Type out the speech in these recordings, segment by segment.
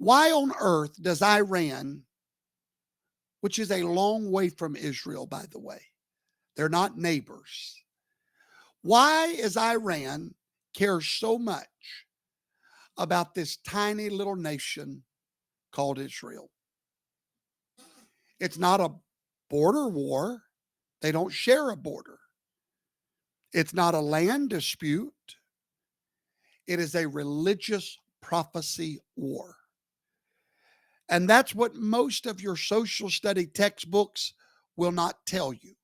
Why on earth does Iran, which is a long way from Israel, by the way, they're not neighbors. Why is Iran care so much about this tiny little nation called Israel? It's not a border war. They don't share a border. It's not a land dispute. It is a religious prophecy war. And that's what most of your social study textbooks will not tell you.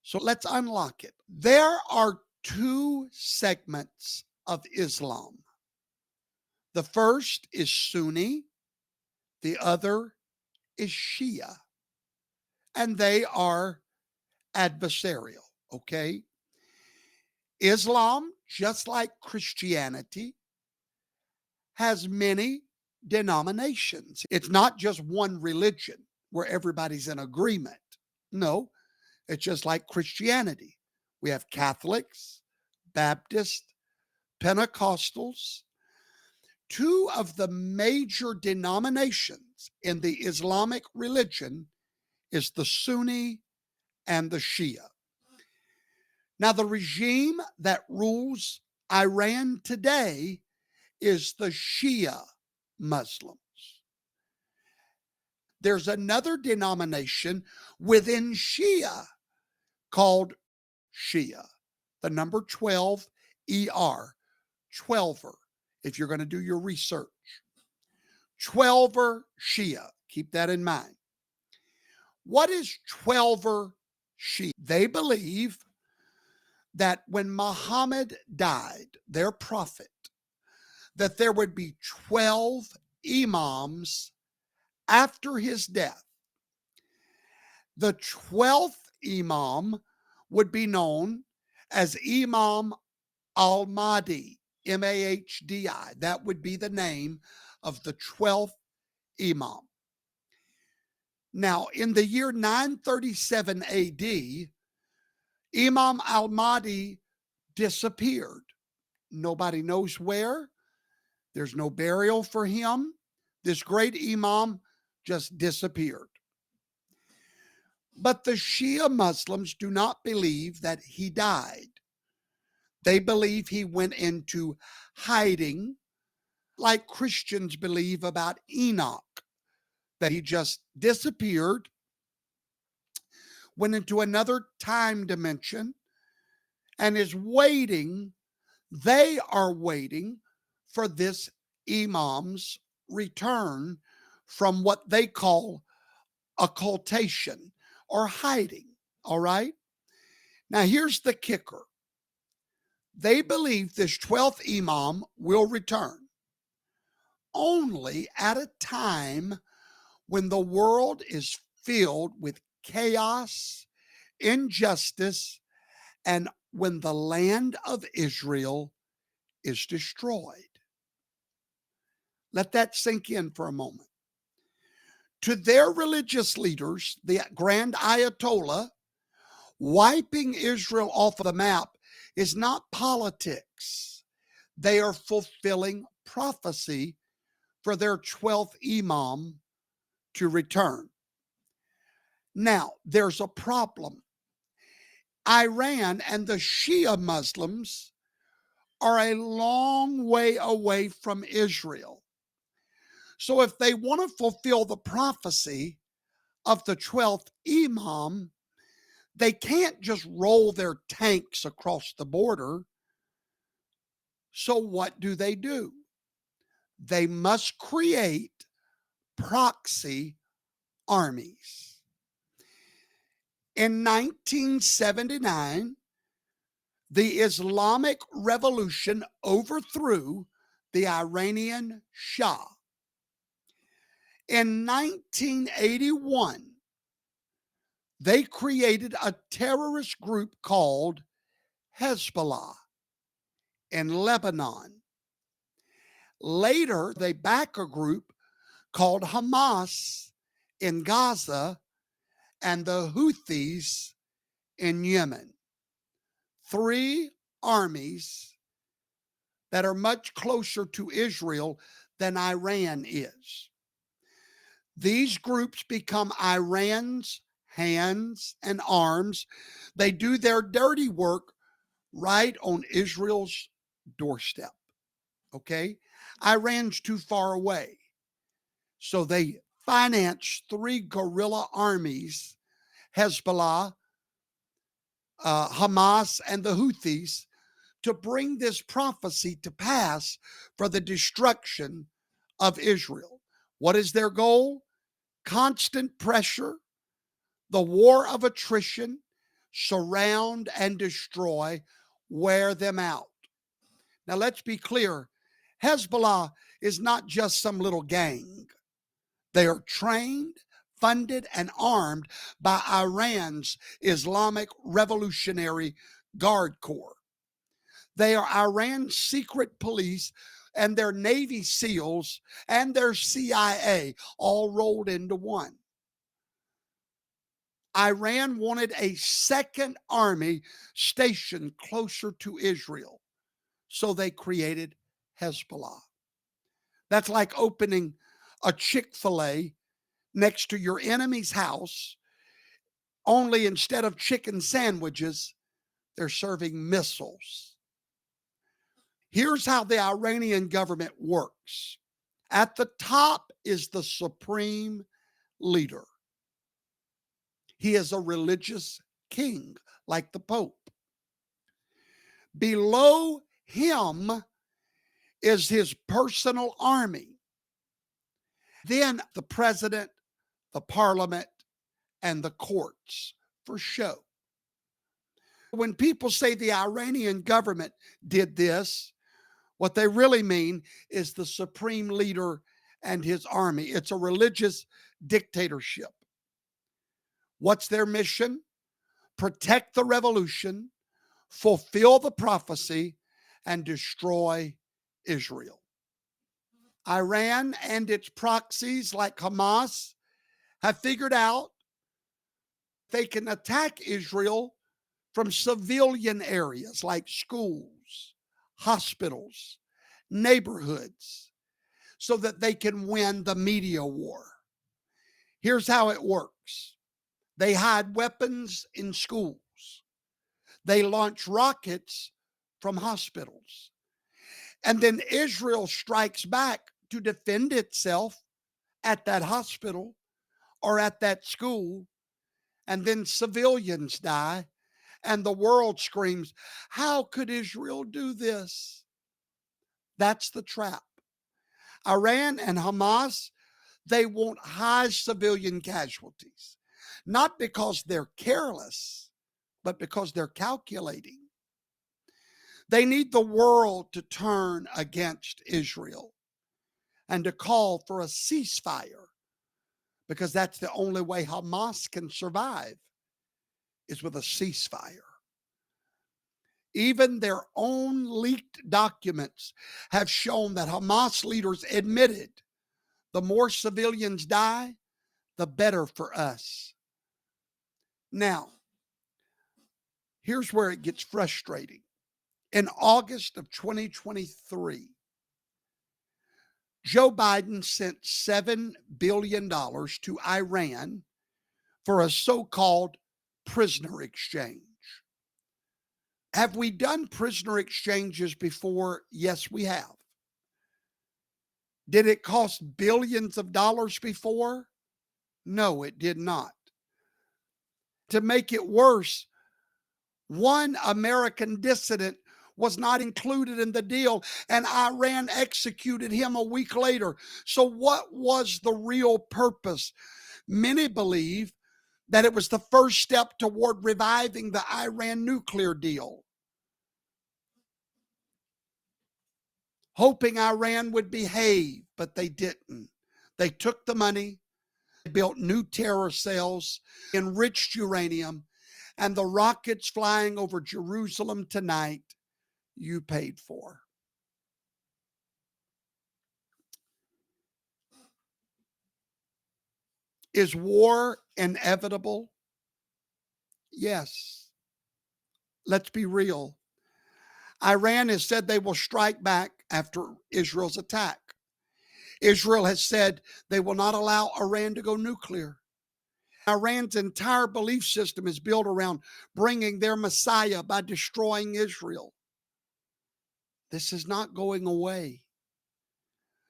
So let's unlock it. There are two segments of Islam. The first is Sunni, the other is Shia, and they are adversarial, okay? Islam, just like Christianity, has many denominations. It's not just one religion where everybody's in agreement. No, it's just like Christianity. We have Catholics, Baptists, Pentecostals. Two of the major denominations in the Islamic religion is the Sunni and the Shia. Now, the regime that rules Iran today is the Shia Muslims. There's another denomination within Shia called Shia, the number 12 ER, 12er, if you're going to do your research. 12er Shia, keep that in mind. What is 12er Shia? They believe that when Muhammad died, their prophet, that there would be 12 imams after his death. The 12th imam would be known as Imam al-Mahdi, M-A-H-D-I. That would be the name of the 12th imam. Now, in the year 937 AD, Imam al-Mahdi disappeared. Nobody knows where. There's no burial for him. This great imam just disappeared. But the Shia Muslims do not believe that he died. They believe he went into hiding, like Christians believe about Enoch, that he just disappeared, went into another time dimension, and is waiting. They are waiting for this imam's return from what they call occultation or hiding. All right. Now, here's the kicker. They believe this 12th imam will return only at a time when the world is filled with chaos, injustice, and when the land of Israel is destroyed. Let that sink in for a moment. To their religious leaders, the Grand Ayatollah, wiping Israel off of the map is not politics. They are fulfilling prophecy for their 12th imam to return. Now, there's a problem. Iran and the Shia Muslims are a long way away from Israel. So if they want to fulfill the prophecy of the 12th imam, they can't just roll their tanks across the border. So what do? They must create proxy armies. In 1979, the Islamic Revolution overthrew the Iranian Shah. In 1981, they created a terrorist group called Hezbollah in Lebanon. Later, they back a group called Hamas in Gaza and the Houthis in Yemen. Three armies that are much closer to Israel than Iran is. These groups become Iran's hands and arms. They do their dirty work right on Israel's doorstep. Okay? Iran's too far away. So they finance three guerrilla armies, Hezbollah, Hamas, and the Houthis, to bring this prophecy to pass for the destruction of Israel. What is their goal? Constant pressure, the war of attrition, surround and destroy, wear them out. Now, let's be clear. Hezbollah is not just some little gang. They are trained, funded, and armed by Iran's Islamic Revolutionary Guard Corps. They are Iran's secret police and their Navy SEALs and their CIA all rolled into one. Iran wanted a second army stationed closer to Israel, so they created Hezbollah. That's like opening a Chick-fil-A next to your enemy's house, only instead of chicken sandwiches, they're serving missiles. Here's how the Iranian government works. At the top is the supreme leader. He is a religious king, like the Pope. Below him is his personal army. Then the president, the parliament, and the courts for show. When people say the Iranian government did this, what they really mean is the supreme leader and his army. It's a religious dictatorship. What's their mission? Protect the revolution, fulfill the prophecy, and destroy Israel. Iran and its proxies like Hamas have figured out they can attack Israel from civilian areas like schools, hospitals, neighborhoods, so that they can win the media war. Here's how it works. They hide weapons in schools. They launch rockets from hospitals. And then Israel strikes back to defend itself at that hospital or at that school. And then civilians die. And the world screams, how could Israel do this? That's the trap. Iran and Hamas, they want high civilian casualties, not because they're careless, but because they're calculating. They need the world to turn against Israel and to call for a ceasefire, because that's the only way Hamas can survive, is with a ceasefire. Even their own leaked documents have shown that Hamas leaders admitted the more civilians die, the better for us. Now, here's where it gets frustrating. In August of 2023, Joe Biden sent $7 billion to Iran for a so-called prisoner exchange. Have we done prisoner exchanges before? Yes, we have. Did it cost billions of dollars before? No, it did not. To make it worse, one American dissident was not included in the deal, and Iran executed him a week later. So what was the real purpose? Many believe that it was the first step toward reviving the Iran nuclear deal, hoping Iran would behave, but they didn't. They took the money, built new terror cells, enriched uranium, and the rockets flying over Jerusalem tonight, you paid for. Is war inevitable? Yes. Let's be real. Iran has said they will strike back after Israel's attack. Israel has said they will not allow Iran to go nuclear. Iran's entire belief system is built around bringing their Messiah by destroying Israel. This is not going away.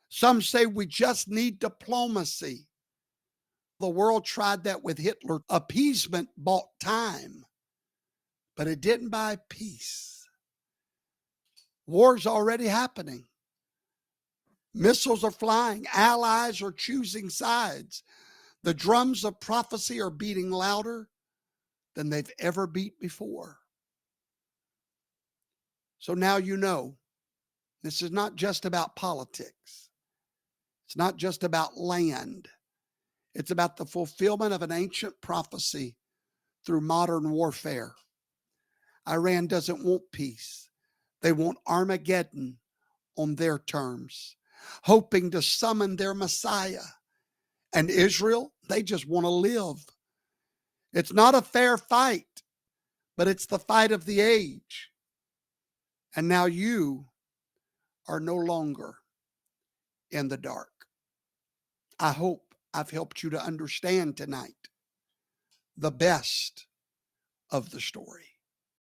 Some say we just need diplomacy. The world tried that with Hitler. Appeasement bought time, but it didn't buy peace. War's already happening. Missiles are flying. Allies are choosing sides. The drums of prophecy are beating louder than they've ever beat before. So now you know, this is not just about politics. It's not just about land. It's about the fulfillment of an ancient prophecy through modern warfare. Iran doesn't want peace. They want Armageddon on their terms, hoping to summon their Messiah. And Israel, they just want to live. It's not a fair fight, but it's the fight of the age. And now you are no longer in the dark. I hope I've helped you to understand tonight the best of the story.